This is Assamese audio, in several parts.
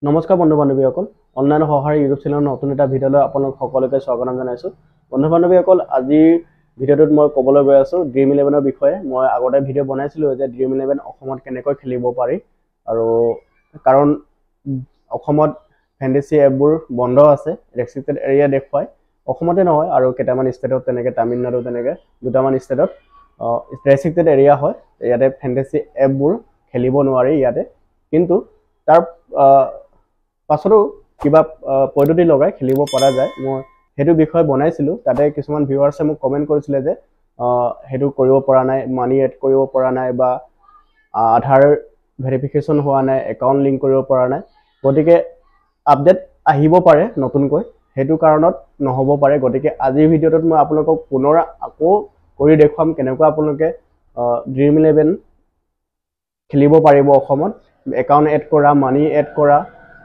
নমস্কাৰ বন্ধু বান্ধৱীসকল অনলাইন সহায় ইউটিউব চেনেলৰ নতুন এটা ভিডিঅ'লৈ আপোনালোক সকলোকে স্বাগতম জনাইছোঁ। বন্ধু বান্ধৱীসকল আজিৰ ভিডিঅ'টোত মই ক'বলৈ গৈ আছোঁ ড্ৰিম ইলেভেনৰ বিষয়ে। মই আগতে ভিডিঅ' বনাইছিলোঁ যে ড্ৰিম ইলেভেন অসমত কেনেকৈ খেলিব পাৰি, আৰু কাৰণ অসমত ফেণ্টেচি এপবোৰ বন্ধ আছে, ৰেষ্ট্ৰিক্টেড এৰিয়া দেখুৱায়। অসমতে নহয় আৰু কেইটামান ষ্টেটত তেনেকৈ তামিলনাডু তেনেকৈ দুটামান ষ্টেটত ৰেষ্ট্ৰিক্টেড এৰিয়া হয়। ইয়াতে ফেণ্টেচি এপবোৰ খেলিব নোৱাৰি ইয়াতে, কিন্তু তাৰ পাছতো কিবা পদ্ধতি লগাই খেলিব পৰা যায়। মই সেইটো বিষয়ে বনাইছিলোঁ, তাতে কিছুমান ভিউৱাৰ্ছে মোক কমেণ্ট কৰিছিলে যে সেইটো কৰিব পৰা নাই, মানি এড কৰিব পৰা নাই, বা আধাৰ ভেৰিফিকেশ্যন হোৱা নাই, একাউণ্ট লিংক কৰিব পৰা নাই। গতিকে আপডেট আহিব পাৰে নতুনকৈ, সেইটো কাৰণত নহ'ব পাৰে। গতিকে আজিৰ ভিডিঅ'টোত মই আপোনালোকক পুনৰ আকৌ কৰি দেখুৱাম কেনেকুৱা আপোনালোকে ড্ৰিম ইলেভেন খেলিব পাৰিব অসমত। একাউণ্ট এড কৰা, মানি এড কৰা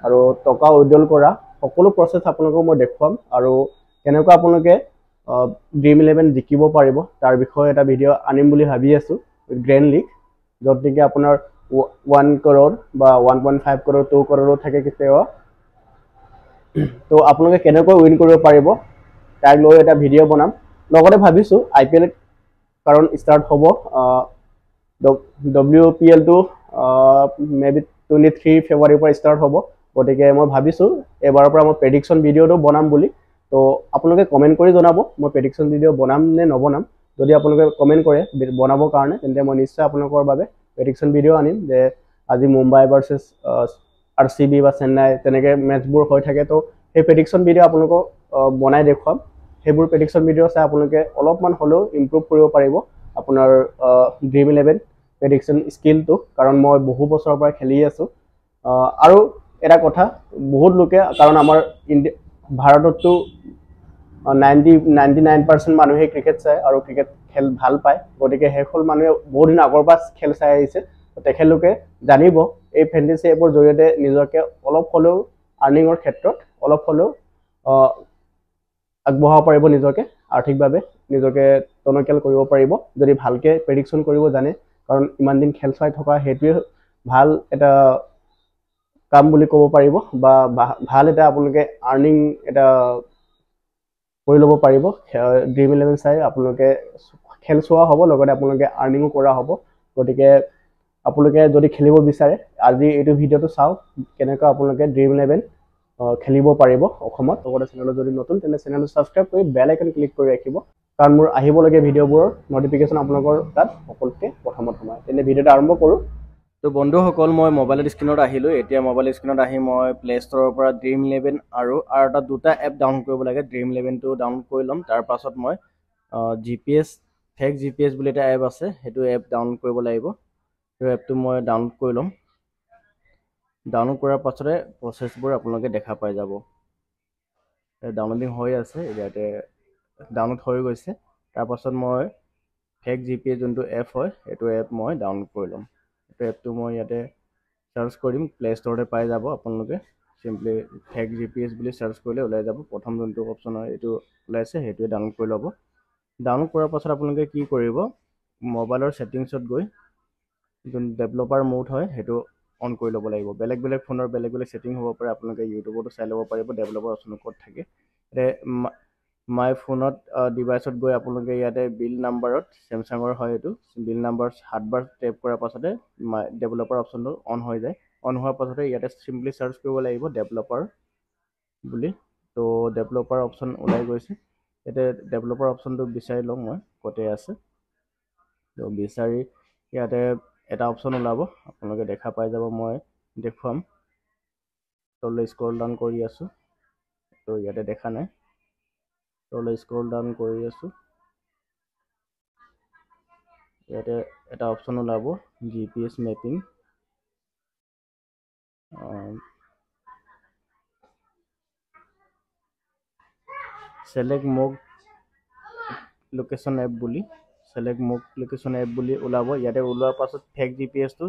আৰু টকা উইড্ৰল কৰা সকলো প্ৰচেছ আপোনালোকক মই দেখুৱাম, আৰু কেনেকুৱা আপোনালোকে ড্ৰিম ইলেভেন জিকিব পাৰিব তাৰ বিষয়ে এটা ভিডিঅ' আনিম বুলি ভাবি আছোঁ, গ্ৰেণ্ড লিগ, য'ত নেকি আপোনাৰ 1 crore বা 1.5 crore 2 crore থাকে কেতিয়াবা। তো আপোনালোকে কেনেকৈ উইন কৰিব পাৰিব তাক লৈ এটা ভিডিঅ' বনাম। লগতে ভাবিছোঁ IPL কাৰণ ষ্টাৰ্ট হ'ব, WPL-টো মে বি 23 ফেব্ৰুৱাৰীৰ পৰা ষ্টাৰ্ট হ'ব। গতিকে মই ভাবিছোঁ এবাৰৰ পৰা মই প্ৰেডিকশ্যন ভিডিঅ'টো বনাম বুলি। তো আপোনালোকে কমেণ্ট কৰি জনাব মই প্ৰেডিকশ্যন ভিডিঅ' বনাম নে নবনাম। যদি আপোনালোকে কমেণ্ট কৰে বনাবৰ কাৰণে, তেন্তে মই নিশ্চয় আপোনালোকৰ বাবে প্ৰেডিকশ্যন ভিডিঅ' আনিম যে আজি মুম্বাই ভাৰ্চেছ RCB বা চেন্নাই তেনেকৈ মেটচবোৰ হৈ থাকে। তো সেই প্ৰেডিকশ্যন ভিডিঅ' আপোনালোকক বনাই দেখুৱাম। সেইবোৰ প্ৰেডিকশ্যন ভিডিঅ' চাই আপোনালোকে অলপমান হ'লেও ইম্প্ৰুভ কৰিব পাৰিব আপোনাৰ ড্ৰিম ইলেভেন প্ৰেডিকশ্যন স্কিলটো, কাৰণ মই বহু বছৰৰ পৰা খেলি আছোঁ। আৰু এটা কথা, বহুত লোকে, কাৰণ আমাৰ ভাৰততো 99% মানুহে ক্ৰিকেট চায় আৰু ক্ৰিকেট খেল ভাল পায়। গতিকে সেইসকল মানুহে বহু দিন আগৰ পৰা খেল চাই আহিছে। তেখেতলোকে জানিব এই ফেণ্টেচি এপৰ জৰিয়তে নিজকে অলপ হ'লেও আৰ্নিঙৰ ক্ষেত্ৰত অলপ হ'লেও আগবঢ়াব পাৰিব, নিজকে আৰ্থিকভাৱে নিজকে টনকিয়াল কৰিব পাৰিব যদি ভালকৈ প্ৰেডিকশ্যন কৰিব জানে। কাৰণ ইমান দিন খেল চাই থকা সেইটোৱে ভাল এটা কাম বুলি ক'ব পাৰিব, বা ভাল এটা আপোনালোকে আৰ্নিং এটা কৰি ল'ব পাৰিব। ড্ৰিম ইলেভেন চাই আপোনালোকে খেল চোৱা হ'ব, লগতে আপোনালোকে আৰ্নিঙো কৰা হ'ব। গতিকে আপোনালোকে যদি খেলিব বিচাৰে আজি এইটো ভিডিঅ'টো চাওক কেনেকৈ আপোনালোকে ড্ৰিম ইলেভেন খেলিব পাৰিব অসমত। লগতে চেনেলত যদি নতুন তেন্তে চেনেলটো ছাবস্ক্ৰাইব কৰি বেল আইকন ক্লিক কৰি ৰাখিব, কাৰণ মোৰ আহিবলগীয়া ভিডিঅ'বোৰৰ নটিফিকেশ্যন আপোনালোকৰ তাত সকলোতকৈ প্ৰথমত সোমায়। তেন্তে ভিডিঅ'টো আৰম্ভ কৰোঁ। তো বন্ধুসকল, মই মোবাইলৰ স্ক্ৰীণত আহিলোঁ। এতিয়া মোবাইল স্ক্ৰীণত আহি মই প্লে' ষ্ট'ৰৰ পৰা ড্ৰিম ইলেভেন আৰু এটা দুটা এপ ডাউনলোড কৰিব লাগে। ড্ৰিম ইলেভেনটো ডাউনলোড কৰি ল'ম। তাৰ পাছত মই GPS ফেক GPS বুলি এটা এপ আছে, সেইটো এপ ডাউনলোড কৰিব লাগিব। সেই এপটো মই ডাউনলোড কৰি ল'ম। ডাউনলোড কৰাৰ পাছতে প্ৰচেছবোৰ আপোনালোকে দেখা পাই যাব। ডাউনলোডিং হৈ আছে, ইয়াতে ডাউনলোড হৈ গৈছে। তাৰপাছত মই ফেক GPS যোনটো এপ হয় সেইটো এপ মই ডাউনলোড কৰি ল'ম। সেইটো এপটো মই ইয়াতে চাৰ্চ কৰিম, প্লে' ষ্ট'ৰতে পাই যাব। আপোনালোকে চিম্পলি ফেক GPS বুলি চাৰ্চ কৰিলে ওলাই যাব। প্ৰথম যোনটো অপশ্যন হয় এইটো ওলাইছে, সেইটোৱে ডাউনলোড কৰি ল'ব। ডাউনলোড কৰাৰ পাছত আপোনালোকে কি কৰিব, মোবাইলৰ ছেটিংছত গৈ যোন ডেভেলপাৰ মোড হয় সেইটো অন কৰি ল'ব লাগিব। বেলেগ বেলেগ ফোনৰ বেলেগ বেলেগ ছেটিং হ'ব পাৰে, আপোনালোকে ইউটিউবতো চাই ল'ব পাৰিব ডেভেলপাৰ অপশ্যন ক'ত থাকে। মাই ফোনত ডিভাইচত গৈ আপোনালোকে ইয়াতে বিল নাম্বাৰত, চেমচাঙৰ হয় এইটো, বিল নাম্বাৰ 7 বাৰ টেপ কৰাৰ পাছতে ডেভেলপাৰ অপশ্যনটো অন হৈ যায়। অন হোৱাৰ পাছতে ইয়াতে চিম্পলি চাৰ্চ কৰিব লাগিব ডেভেলপাৰ বুলি। তো ডেভেলপাৰ অপশ্যন ওলাই গৈছে। ইয়াতে ডেভেলপাৰ অপশ্যনটো বিচাৰি লওঁ মই ক'তে আছে। তো বিচাৰি ইয়াতে এটা অপশ্যন ওলাব, আপোনালোকে দেখা পাই যাব, মই দেখুৱাম। তললৈ স্ক্ৰল ডাউন কৰি আছোঁ, তো ইয়াতে দেখা নাই। তললৈ স্ক্ৰল ডাউন কৰি আছোঁ, ইয়াতে এটা অপশ্যন ওলাব GPS মেপিং। চেলেক্ট মোক লোকেশ্যন এপ বুলি, চেলেক্ট মোক লোকেশ্যন এপ বুলি ওলাব। ইয়াতে ওলোৱাৰ পাছত ফেক GPSটো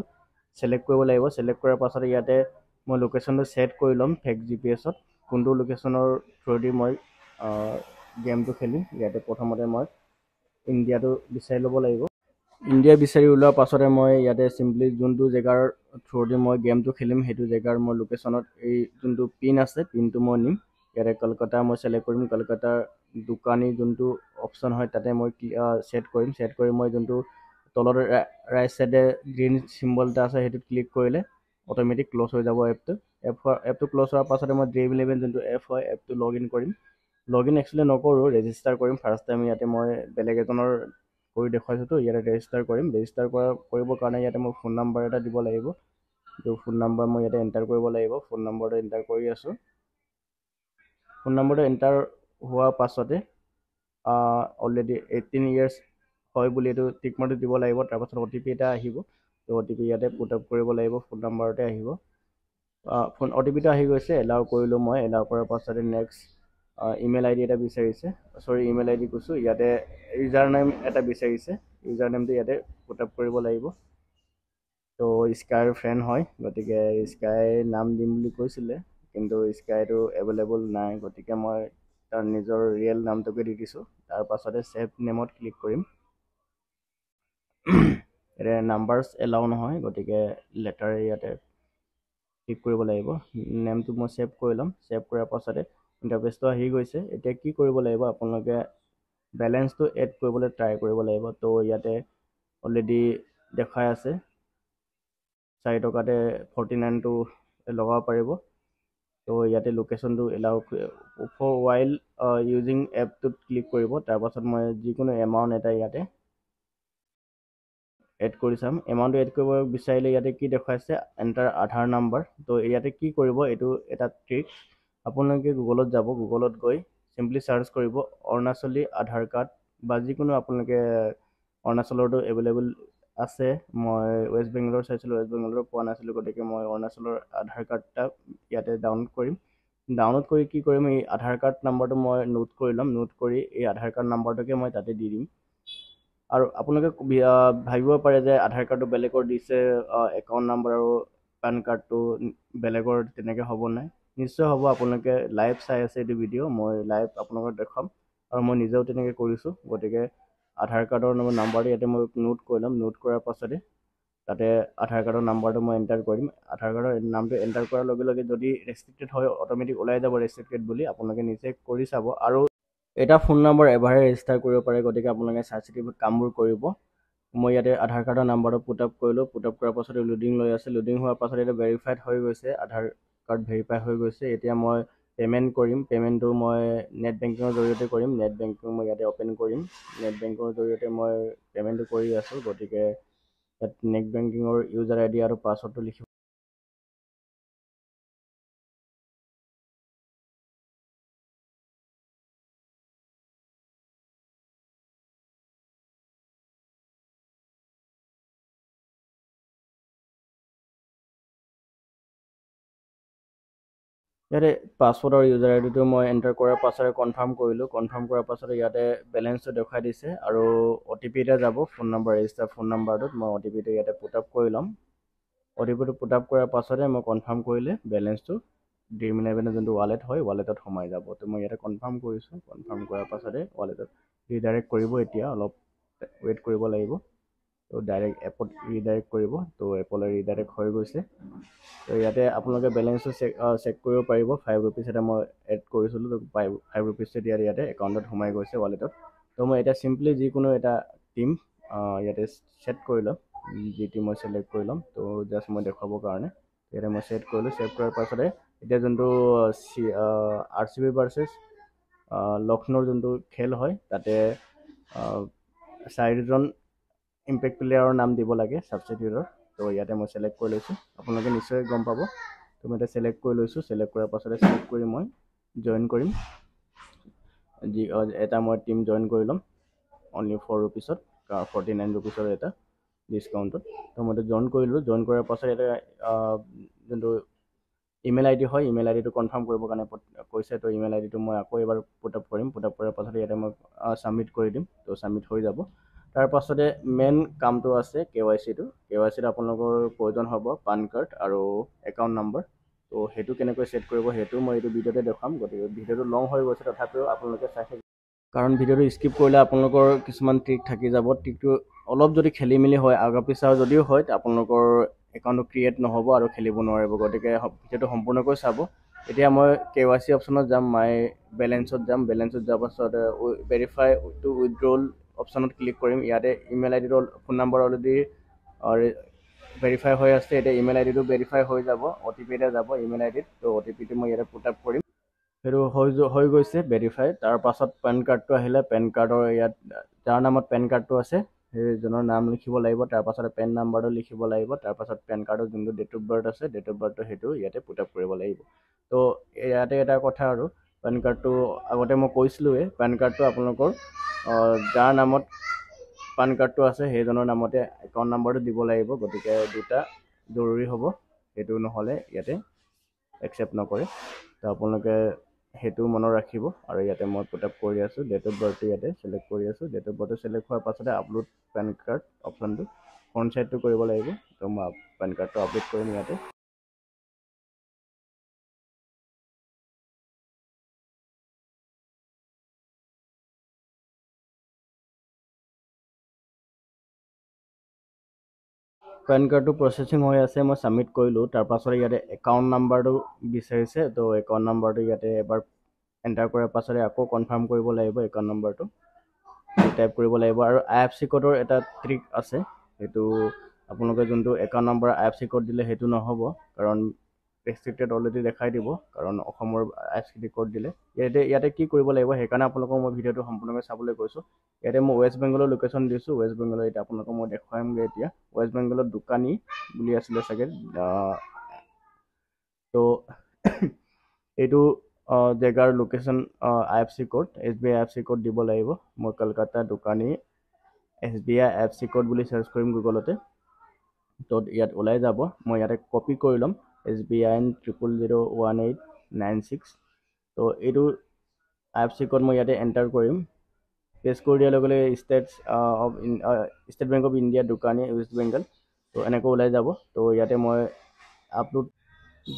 চেলেক্ট কৰিব লাগিব। চেলেক্ট কৰাৰ পাছত ইয়াতে মই লোকেশ্যনটো ছেট কৰি ল'ম ফেক GPSত, কোনটো লোকেশ্যনৰ থ্ৰুদি মই গেমটো খেলিম। ইয়াতে প্ৰথমতে মই ইণ্ডিয়াটো বিচাৰি ল'ব লাগিব। ইণ্ডিয়া বিচাৰি ওলোৱাৰ পাছতে মই ইয়াতে চিম্পলি যোনটো জেগাৰ থ্ৰুদি মই গেমটো খেলিম সেইটো জেগাৰ মই লোকেশ্যনত এই যোনটো পিন আছে পিনটো মই নিম। ইয়াতে কলকাতা মই ছিলেক্ট কৰিম। কলকাতাৰ দোকানী যোনটো অপশ্যন হয় তাতে মই ছেট কৰিম। ছেট কৰি মই যোনটো তলত ৰাইট ছাইডে গ্ৰীণ চিম্বল এটা আছে সেইটোত ক্লিক কৰিলে অট'মেটিক ক্ল'জ হৈ যাব এপটো। এপটো ক্ল'জ হোৱাৰ পাছতে মই Dream11 যোনটো এপ হয় এপটো লগ ইন কৰিম। লগ ইন একচুৱেলি নকৰোঁ, ৰেজিষ্টাৰ কৰিম। ফাৰ্ষ্ট টাইম ইয়াতে মই বেলেগ এজনৰ কৰি দেখুৱাইছোঁতো ইয়াতে ৰেজিষ্টাৰ কৰিম। ৰেজিষ্টাৰ কৰিবৰ কাৰণে ইয়াতে মই ফোন নাম্বাৰ এটা দিব লাগিব। তো ফোন নাম্বাৰ মই ইয়াতে এণ্টাৰ কৰিব লাগিব। ফোন নাম্বাৰটো এণ্টাৰ কৰি আছোঁ। ফোন নাম্বাৰটো এণ্টাৰ হোৱাৰ পাছতে অলৰেডি 18 ইয়াৰ্ছ হয় বুলি এইটো টিকমাৰ্কটো দিব লাগিব। তাৰপাছত OTP এটা আহিব। তো OTP ইয়াতে পুট আপ কৰিব লাগিব। ফোন নাম্বাৰতে আহিব। OTPটো আহি গৈছে, এলাউ কৰিলোঁ মই। এলাউ কৰাৰ পাছতে নেক্সট ইমেইল ID এটা বিচাৰিছে। ইমেইল ID কৈছোঁ। ইয়াতে ইউজাৰ নেম এটা বিচাৰিছে। ইউজাৰ নেমটো ইয়াতে পুট আপ কৰিব লাগিব। তো স্কাইৰ ফ্ৰেণ্ড হয়, গতিকে স্কাই নাম দিম বুলি কৈছিলে, কিন্তু স্কাইটো এভেইলেবল নাই, গতিকে মই তাৰ নিজৰ ৰিয়েল নামটোকে দি দিছোঁ। তাৰ পাছতে ছেভ নেমত ক্লিক কৰিম। ইয়াতে নাম্বাৰছ এলাউ নহয়, গতিকে লেটাৰে ইয়াতে ক্লিক কৰিব লাগিব। নেমটো মই ছেভ কৰি ল'ম। ছেভ কৰাৰ পাছতে ইণ্টাৰফেচটো আহি গৈছে। এতিয়া কি কৰিব লাগিব, আপোনালোকে বেলেঞ্চটো এড কৰিবলৈ ট্ৰাই কৰিব লাগিব। তো ইয়াতে অলৰেডি দেখাই আছে 4 টকাতে 49টো লগাব পাৰিব। তো ইয়াতে লোকেশ্যনটো এলাউ ৱাইল ইউজিং এপটোত ক্লিক কৰিব। তাৰপাছত মই যিকোনো এমাউণ্ট এটা ইয়াতে এড কৰি চাম। এমাউণ্টটো এড কৰিব বিচাৰিলে ইয়াতে কি দেখুৱাইছে, এণ্টাৰ আধাৰ নাম্বাৰ। তো ইয়াতে কি কৰিব, এইটো এটা ট্ৰিক। আপোনালোকে গুগলত যাব, গুগলত গৈ চিম্পলি চাৰ্চ কৰিব অৰুণাচলী আধাৰ কাৰ্ড বা যিকোনো আপোনালোকে অৰুণাচলৰটো এভেইলেবল আছে। মই ৱেষ্ট বেংগলৰ চাইছিলোঁ, ৱেষ্ট বেংগলৰ পোৱা নাছিলোঁ, গতিকে মই অৰুণাচলৰ আধাৰ কাৰ্ডটা ইয়াতে ডাউনলোড কৰিম। ডাউনলোড কৰি কি কৰিম, এই আধাৰ কাৰ্ড নাম্বাৰটো মই নোট কৰি ল'ম। নোট কৰি এই আধাৰ কাৰ্ড নাম্বাৰটোকে মই তাতে দি দিম। আৰু আপোনালোকে ভাবিব পাৰে যে আধাৰ কাৰ্ডটো বেলেগৰ দিছে, একাউণ্ট নাম্বাৰ আৰু পেন কাৰ্ডটো বেলেগৰ, তেনেকৈ হ'ব নাই? নিশ্চয় হ'ব। আপোনালোকে লাইভ চাই আছে এইটো ভিডিঅ', মই লাইভ আপোনালোকক দেখাম আৰু মই নিজেও তেনেকৈ কৰিছোঁ। গতিকে আধাৰ কাৰ্ডৰ নাম্বাৰটো ইয়াতে মই নোট কৰি ল'ম। নোট কৰাৰ পাছতে তাতে আধাৰ কাৰ্ডৰ নাম্বাৰটো মই এণ্টাৰ কৰিম। আধাৰ কাৰ্ডৰ নামটো এণ্টাৰ কৰাৰ লগে লগে যদি ৰেষ্ট্ৰিক্টেড হয় অট'মেটিক ওলাই যাব ৰেষ্ট্ৰিক্টেড বুলি। আপোনালোকে নিজে কৰি চাব। আৰু এটা ফোন নম্বৰ এবাৰে ৰেজিষ্টাৰ কৰিব পাৰে, গতিকে আপোনালোকে চাই চিতি কামবোৰ কৰিব। মই ইয়াতে আধাৰ কাৰ্ডৰ নাম্বাৰটো পুট আপ কৰিলোঁ। পুট আপ কৰাৰ পাছতে লোডিং লৈ আছে। লোডিং হোৱাৰ পাছত এতিয়া ভেৰিফাইড হৈ গৈছে, আধাৰ কাৰ্ড ভেৰিফাই হৈ গৈছে। এতিয়া মই পে'মেণ্ট কৰিম। পে'মেণ্টটো মই নেট বেংকিঙৰ জৰিয়তে কৰিম। নেট বেংকিং মই ইয়াতে অ'পেন কৰিম। নেট বেংকিঙৰ জৰিয়তে মই পে'মেণ্টটো কৰি আছোঁ, গতিকে ইয়াত নেট বেংকিঙৰ ইউজাৰ ID আৰু পাছৱৰ্ডটো লিখিব। ইয়াতে পাছৱৰ্ড আৰু ইউজাৰ আইডিটো মই এণ্টাৰ কৰাৰ পাছতে কনফাৰ্ম কৰিলোঁ। কনফাৰ্ম কৰাৰ পাছতে ইয়াতে বেলেঞ্চটো দেখুৱাই দিছে আৰু OTP এটা যাব ফোন নম্বৰ, ৰেজিষ্টাৰ ফোন নম্বৰটোত। মই OTPটো ইয়াতে পুট আপ কৰি ল'ম। OTPটো পুট আপ কৰাৰ পাছতে মই কনফাৰ্ম কৰিলে বেলেঞ্চটো Dream11 যোনটো ৱালেট হয় ৱালেটত সোমাই যাব। তো মই ইয়াতে কনফাৰ্ম কৰিছোঁ। কনফাৰ্ম কৰাৰ পাছতে ৱালেটত ৰিডাইৰেক্ট কৰিব। এতিয়া অলপ ৱেইট কৰিব লাগিব। তো ডাইৰেক্ট এপত ৰিডাইৰেক্ট কৰিব। তো এপলৈ ৰিডাইৰেক্ট হৈ গৈছে। তো ইয়াতে আপোনালোকে বেলেঞ্চটো চেক কৰিব পাৰিব। 5 ৰুপিজ এটা মই এড কৰিছিলোঁ, তো 5 ৰুপিজটো ইয়াতে একাউণ্টত সোমাই গৈছে ৱালেটত। তো মই এতিয়া চিম্পলি যিকোনো এটা টিম ইয়াতে ছেট কৰি ল'ম। যি টিম মই ছিলেক্ট কৰি ল'ম। তো জাষ্ট মই দেখুৱাবৰ কাৰণে ইয়াতে মই ছেট কৰিলোঁ। ছেট কৰাৰ পাছতে এতিয়া যোনটো RCB ভাৰ্চেছ লক্ষ্ণৌৰ যোনটো খেল হয় তাতে 4জন ইম্পেক্ট প্লেয়াৰৰ নাম দিব লাগে ছাবষ্টিটিউটৰ। তো ইয়াতে মই ছিলেক্ট কৰি লৈছোঁ। আপোনালোকে নিশ্চয় গম পাব। তো মই এতিয়া ছিলেক্ট কৰি লৈছোঁ। ছিলেক্ট কৰাৰ পাছতে ছিলেক্ট কৰি মই জইন কৰিম। এটা মই টিম জইন কৰি ল'ম অনলি 4 ৰুপিছত, 49 ৰুপিছৰ এটা ডিছকাউণ্টত। তো মই এইটো জইন কৰিলোঁ। জইন কৰাৰ পাছত ইয়াতে যোনটো ইমেইল ID হয় ইমেইল IDটো কনফাৰ্ম কৰিবৰ কাৰণে কৈছে। তো ইমেইল IDটো মই আকৌ এবাৰ পুট আপ কৰিম। পুট আপ কৰাৰ পাছতে ইয়াতে মই ছাবমিট কৰি দিম। তো ছাবমিট হৈ যাব। তাৰ পাছতে মেইন কামটো আছে KYCটো। KYCত আপোনালোকৰ প্ৰয়োজন হ'ব পান কাৰ্ড আৰু একাউণ্ট নম্বৰ। তো সেইটো কেনেকৈ ছেট কৰিব সেইটো মই এইটো ভিডিঅ'তে দেখাম। গতিকে ভিডিঅ'টো লং হৈ গৈছে, তথাপিও আপোনালোকে চাই থাকিব, কাৰণ ভিডিঅ'টো স্কিপ কৰিলে আপোনালোকৰ কিছুমান ট্ৰিক থাকি যাব। ট্ৰিকটো অলপ যদি খেলি মেলি হয় আগৰ পিছৰ যদিও হয় আপোনালোকৰ একাউণ্টটো ক্ৰিয়েট নহ'ব আৰু খেলিব নোৱাৰিব। গতিকে ভিডিঅ'টো সম্পূৰ্ণকৈ চাব। এতিয়া মই KYC অপশ্যনত যাম, মাই বেলেঞ্চত যাম। বেলেঞ্চত যোৱাৰ পাছত ভেৰিফাই টু উইথড্ৰল অপশ্যনত ক্লিক কৰিম। ইয়াতে ইমেইল আইডিটো ফোন নম্বৰ অলৰেডি ভেৰিফাই হৈ আছে। এতিয়া ইমেইল আইডিটো ভেৰিফাই হৈ যাব, OTP এটা যাব ইমেইল আইডিত। তো OTPটো মই ইয়াতে পুট আপ কৰিম। সেইটো হৈ গৈছে ভেৰিফাই। তাৰ পাছত পেন কাৰ্ডটো আহিলে, পেন কাৰ্ডৰ ইয়াত যাৰ নামত পেন কাৰ্ডটো আছে সেইজনৰ নাম লিখিব লাগিব। তাৰ পাছতে পেন নাম্বাৰটো লিখিব লাগিব। তাৰ পাছত পেন কাৰ্ডৰ যোনটো ডেট অফ বাৰ্থ আছে, ডেট অফ বাৰ্থটো সেইটো ইয়াতে পুট আপ কৰিব লাগিব। তো ইয়াতে এটা কথা আৰু পেন কাৰ্ডটো আগতে মই কৈছিলোঁৱেই, পেন কাৰ্ডটো আপোনালোকৰ যাৰ নামত পান কাৰ্ডটো আছে সেইজনৰ নামতে একাউণ্ট নাম্বাৰটো দিব লাগিব। গতিকে দুটা জৰুৰী হ'ব, সেইটো নহ'লে ইয়াতে একচেপ্ট নকৰে। তো আপোনালোকে সেইটো মনত ৰাখিব। আৰু ইয়াতে মই পুট আপ কৰি আছোঁ, ডেট অফ বাৰ্থটো ইয়াতে চিলেক্ট কৰি আছোঁ। ডেট অফ বাৰ্থটো চিলেক্ট হোৱাৰ পাছতে আপলোড পেন কাৰ্ড অপশ্যনটো ফ্ৰণ্ট ছাইডটো কৰিব লাগিব। তো মই পেন কাৰ্ডটো আপলোড কৰিম ইয়াতে। পেন কাৰ্ডটো প্ৰচেচিং হৈ আছে, মই ছাবমিট কৰিলোঁ। তাৰ পাছতে ইয়াতে একাউণ্ট নাম্বাৰটো বিচাৰিছে। তো একাউণ্ট নাম্বাৰটো ইয়াতে এবাৰ এণ্টাৰ কৰাৰ পাছতে আকৌ কনফাৰ্ম কৰিব লাগিব একাউণ্ট নাম্বাৰটো টাইপ কৰিব লাগিব। আৰু IFSC কোডৰ এটা ট্ৰিক আছে, সেইটো আপোনালোকে যোনটো একাউণ্ট নাম্বাৰ IFSC কোড দিলে সেইটো নহ'ব, কাৰণ ৰেষ্ট্ৰিক্টেড অলৰেডি দেখাই দিব, কাৰণ অসমৰ IFSC কোড দিলে। ইয়াতে কি কৰিব লাগিব সেইকাৰণে আপোনালোকক মই ভিডিঅ'টো সম্পূৰ্ণকৈ চাবলৈ কৈছোঁ। ইয়াতে মই ৱেষ্ট বেংগলৰ লোকেশ্যন দিছোঁ। ৱেষ্ট বেংগলৰ এতিয়া আপোনালোকক মই দেখুৱামগৈ। এতিয়া ৱেষ্ট বেংগলত দোকানী বুলি আছিলে চাগে। তো এইটো জেগাৰ location IFSC code, SBI IFSC code দিব লাগিব। মই কলকাতা দোকানী SBI IFSC কোড বুলি চাৰ্চ কৰিম গুগলতে। তো ইয়াত ওলাই যাব, মই ইয়াতে কপি কৰি ল'ম SBIN 0001896। তো এইটো IFSC কোড মই ইয়াতে এণ্টাৰ কৰিম। পেষ্ট কৰি দিয়াৰ লগে লগে ষ্টেট বেংক অফ ইণ্ডিয়া দোকানী ৱেষ্ট বেংগল, তো এনেকৈ ওলাই যাব। তো ইয়াতে মই আপলোড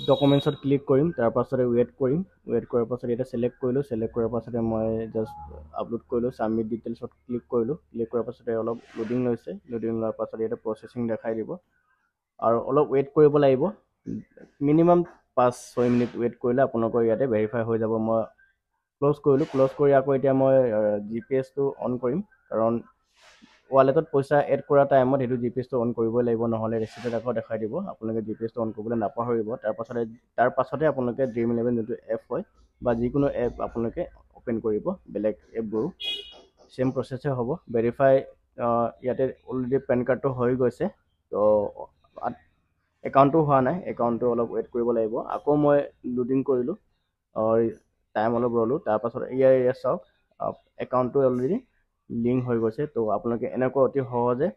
ডকুমেণ্টছত ক্লিক কৰিম। তাৰ পাছতে ৱেইট কৰিম। ৱেইট কৰাৰ পাছত ইয়াতে চিলেক্ট কৰিলোঁ। চিলেক্ট কৰাৰ পাছতে মই জাষ্ট আপলোড কৰিলোঁ, ছাবমিট ডিটেইলছত ক্লিক কৰিলোঁ। ক্লিক কৰাৰ পাছতে অলপ লোডিং লৈছে। লোডিং লোৱাৰ পাছত ইয়াতে প্ৰচেচিং দেখাই দিব আৰু অলপ ৱেইট কৰিব লাগিব। মিনিমাম 5-6 মিনিট ৱেইট কৰিলে আপোনালোকৰ ইয়াতে ভেৰিফাই হৈ যাব। মই ক্ল'জ কৰিলোঁ। ক্ল'জ কৰি আকৌ এতিয়া মই GPS-টো অন কৰিম, কাৰণ ৱালেটত পইচা এড কৰা টাইমত সেইটো GPS-টো অন কৰিবই লাগিব, নহ'লে ৰেচিপ্ট আকৌ দেখাই দিব। আপোনালোকে GPS-টো অন কৰিবলৈ নাপাহৰিব। তাৰ পাছতে আপোনালোকে Dream11 যোনটো এপ হয় বা যিকোনো এপ আপোনালোকে অ'পেন কৰিব। বেলেগ এপবোৰো চেম প্ৰচেছে হ'ব। ভেৰিফাই ইয়াতে অলৰেডি পেন কাৰ্ডটো হৈ গৈছে। তো একাউণ্টটো হোৱা নাই, একাউণ্টটো অলপ ৱেইট কৰিব লাগিব। আকৌ মই লোডিং কৰিলোঁ, টাইম অলপ ৰ'লোঁ। তাৰপাছত ইয়াৰ চাওক একাউণ্টটো অলৰেডি লিংক হৈ গৈছে। তো আপোনালোকে এনেকৈ অতি সহজে,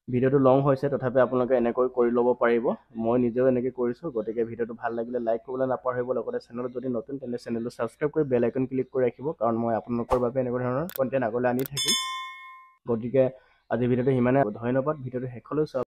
ভিডিঅ'টো লং হৈছে তথাপি আপোনালোকে এনেকৈ কৰি ল'ব পাৰিব। মই নিজেও এনেকৈ কৰিছোঁ। গতিকে ভিডিঅ'টো ভাল লাগিলে লাইক কৰিবলৈ নাপাহৰিব। লগতে চেনেলত যদি নতুন তেন্তে চেনেলটো ছাবস্ক্ৰাইব কৰি বেল আইকন ক্লিক কৰি ৰাখিব, কাৰণ মই আপোনালোকৰ বাবে এনেকুৱা ধৰণৰ কণ্টেণ্ট আগলৈ আনি থাকিম। গতিকে আজি ভিডিঅ'টো সিমানে। ধন্যবাদ ভিডিঅ'টো শেষলৈ চাওক।